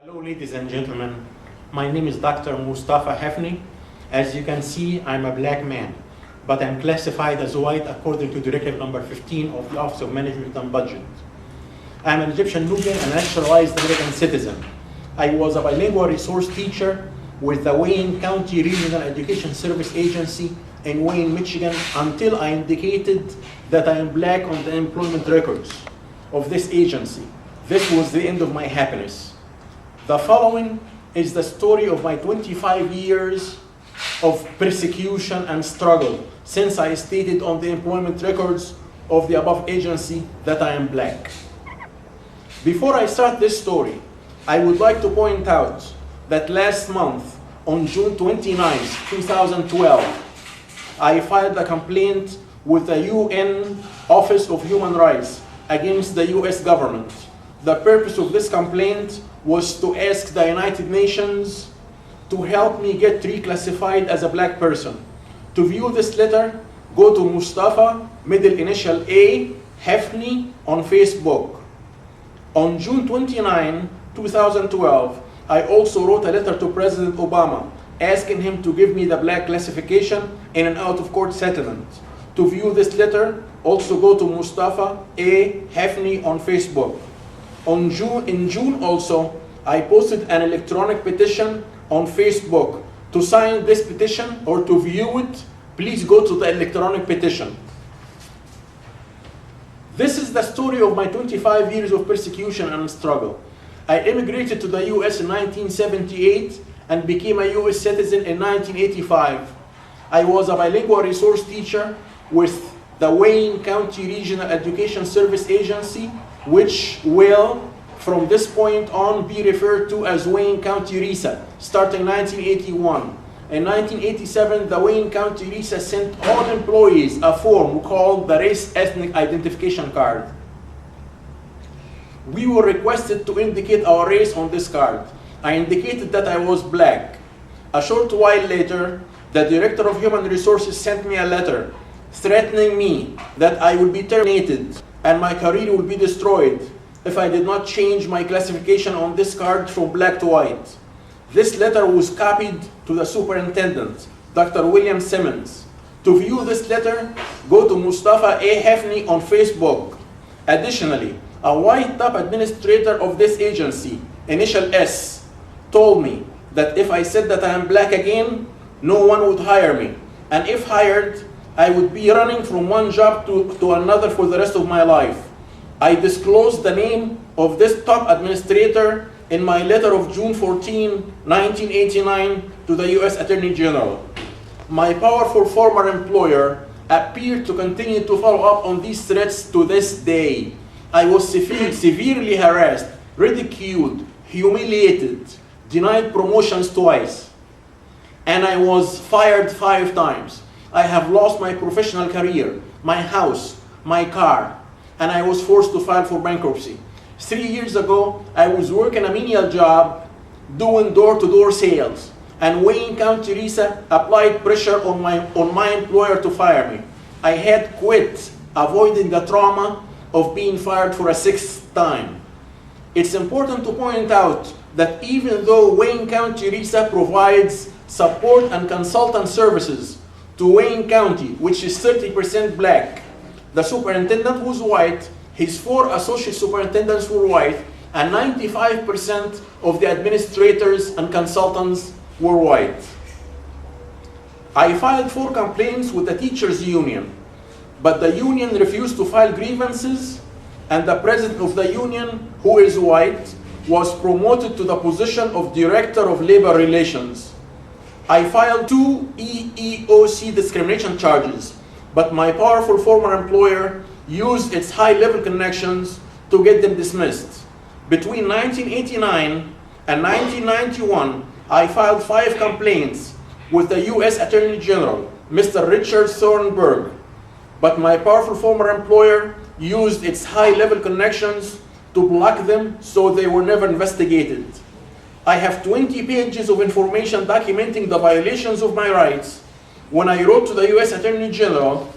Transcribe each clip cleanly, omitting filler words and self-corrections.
Hello, ladies and gentlemen. My name is Dr. Mustafa Hafni. As you can see, I'm a black man, but I'm classified as white according to Directive number 15 of the Office of Management and Budget. I'm an Egyptian Nubian and naturalized American citizen. I was a bilingual resource teacher with the Wayne County Regional Education Service Agency in Wayne, Michigan, until I indicated that I am black on the employment records of this agency. This was the end of my happiness. The following is the story of my 25 years of persecution and struggle since I stated on the employment records of the above agency that I am black. Before I start this story, I would like to point out that last month, on June 29, 2012, I filed a complaint with the UN Office of Human Rights against the US government. The purpose of this complaint was to ask the United Nations to help me get reclassified as a black person. To view this letter, go to Mustafa, middle initial A, Hafni on Facebook. On June 29, 2012, I also wrote a letter to President Obama asking him to give me the black classification in an out-of-court settlement. To view this letter, also go to Mustafa A. Hafni on Facebook. In June also, I posted an electronic petition on Facebook. To sign this petition or to view it, please go to the electronic petition. This is the story of my 25 years of persecution and struggle. I immigrated to the US in 1978 and became a US citizen in 1985. I was a bilingual resource teacher with the Wayne County Regional Education Service Agency, which will, from this point on, be referred to as Wayne County RESA, starting 1981. In 1987, the Wayne County RESA sent all employees a form called the Race Ethnic Identification Card. We were requested to indicate our race on this card. I indicated that I was black. A short while later, the Director of Human Resources sent me a letter threatening me that I would be terminated and my career would be destroyed if I did not change my classification on this card from black to white. This letter was copied to the superintendent, Dr. William Simmons. To view this letter, go to Mustafa A. Hafni on Facebook. Additionally, a white top administrator of this agency, initial S, told me that if I said that I am black again, no one would hire me. And if hired, I would be running from one job to another for the rest of my life. I disclosed the name of this top administrator in my letter of June 14, 1989 to the US Attorney General. My powerful former employer appeared to continue to follow up on these threats to this day. I was severely harassed, ridiculed, humiliated, denied promotions twice, and I was fired 5 times. I have lost my professional career, my house, my car, and I was forced to file for bankruptcy. 3 years ago, I was working a menial job doing door-to-door sales, and Wayne County RESA applied pressure on my employer to fire me. I had quit, avoiding the trauma of being fired for a 6th time. It's important to point out that even though Wayne County RESA provides support and consultant services to Wayne County, which is 30% black, the superintendent was white, his 4 associate superintendents were white, and 95% of the administrators and consultants were white. I filed 4 complaints with the teachers' union, but the union refused to file grievances, and the president of the union, who is white, was promoted to the position of Director of Labor Relations. I filed 2 EEOC discrimination charges, but my powerful former employer used its high-level connections to get them dismissed. Between 1989 and 1991, I filed 5 complaints with the US Attorney General, Mr. Richard Thornburg, but my powerful former employer used its high-level connections to block them so they were never investigated. I have 20 pages of information documenting the violations of my rights. When I wrote to the US Attorney General,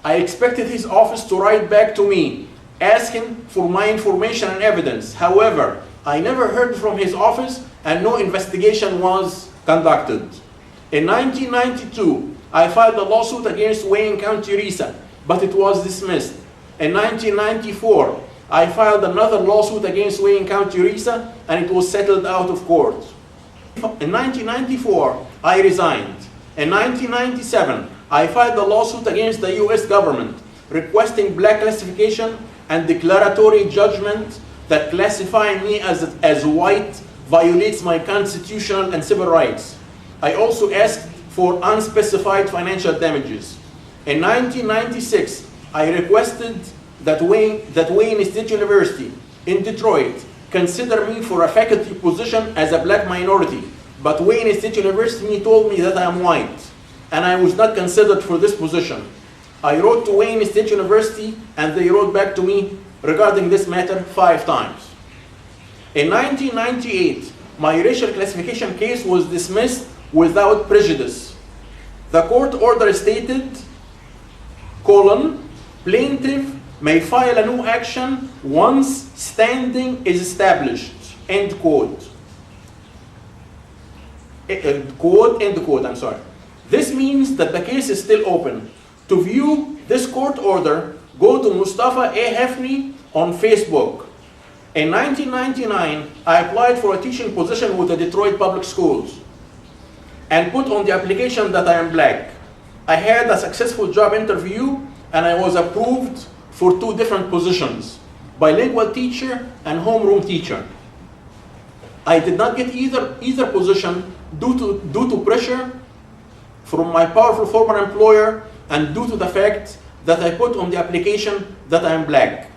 I expected his office to write back to me, asking for my information and evidence. However, I never heard from his office and no investigation was conducted. In 1992, I filed a lawsuit against Wayne County RISA, but it was dismissed. In 1994, I filed another lawsuit against Wayne County RISA and it was settled out of court. In 1994, I resigned. In 1997, I filed a lawsuit against the US government requesting black classification and declaratory judgment that classifying me as white violates my constitutional and civil rights. I also asked for unspecified financial damages. In 1996, I requested that Wayne State University in Detroit consider me for a faculty position as a black minority, but Wayne State University told me that I am white, and I was not considered for this position. I wrote to Wayne State University, and they wrote back to me regarding this matter 5 times. In 1998, my racial classification case was dismissed without prejudice. The court order stated, plaintiff may file a new action once standing is established, end quote. End quote, I'm sorry. This means that the case is still open. To view this court order, go to Mustafa A. Hefni on Facebook. In 1999, I applied for a teaching position with the Detroit Public Schools and put on the application that I am black. I had a successful job interview and I was approved for 2 different positions, bilingual teacher and homeroom teacher. I did not get either position due to pressure from my powerful former employer and due to the fact that I put on the application that I am black.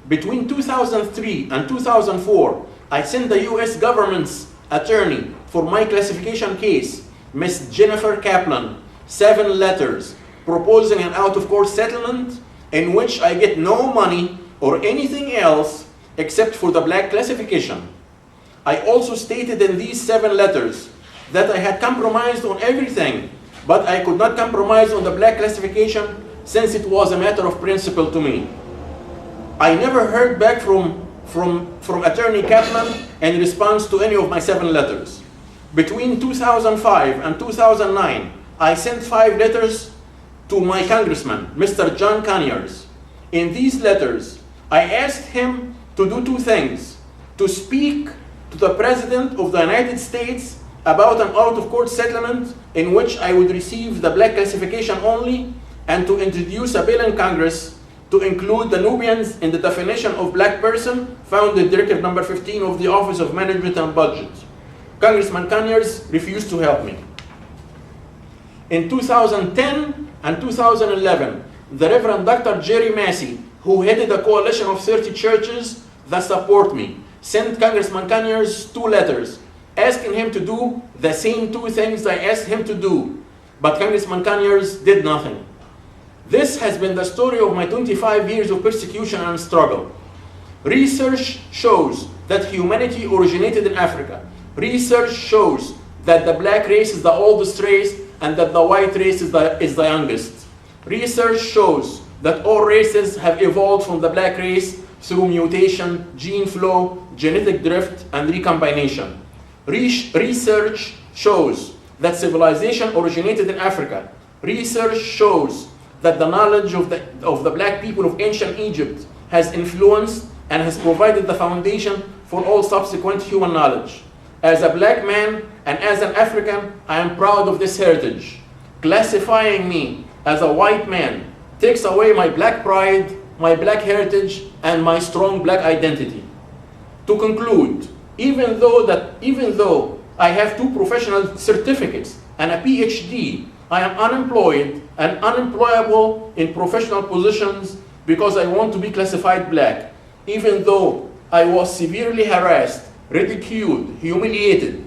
Between 2003 and 2004, I sent the US government's attorney for my classification case, Ms. Jennifer Kaplan, 7 letters proposing an out-of-court settlement in which I get no money or anything else except for the black classification. I also stated in these 7 letters that I had compromised on everything, but I could not compromise on the black classification since it was a matter of principle to me. I never heard back from Attorney Kaplan in response to any of my 7 letters. Between 2005 and 2009, I sent 5 letters to my congressman, Mr. John Conyers. In these letters, I asked him to do 2 things: to speak to the President of the United States about an out-of-court settlement in which I would receive the black classification only, and to introduce a bill in Congress to include the Nubians in the definition of black person found in Directive number 15 of the Office of Management and Budget. Congressman Conyers refused to help me. In 2010 and 2011, the Reverend Dr. Jerry Massey, who headed a coalition of 30 churches that support me, sent Congressman Conyers 2 letters asking him to do the same 2 things I asked him to do, but Congressman Conyers did nothing. This has been the story of my 25 years of persecution and struggle. Research shows that humanity originated in Africa. Research shows that the black race is the oldest race and that the white race is the youngest. Research shows that all races have evolved from the black race through mutation, gene flow, genetic drift, and recombination. Research shows that civilization originated in Africa. Research shows that the knowledge of the black people of ancient Egypt has influenced and has provided the foundation for all subsequent human knowledge. As a black man and as an African, I am proud of this heritage. Classifying me as a white man takes away my black pride, my black heritage, and my strong black identity. To conclude, even though I have 2 professional certificates and a PhD, I am unemployed and unemployable in professional positions because I want to be classified black, even though I was severely harassed, ridiculed, humiliated,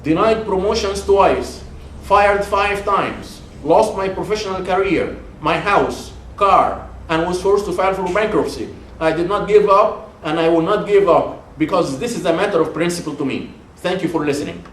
denied promotions twice, fired 5 times, lost my professional career, my house, car, and was forced to file for bankruptcy. I did not give up, and I will not give up, because this is a matter of principle to me. Thank you for listening.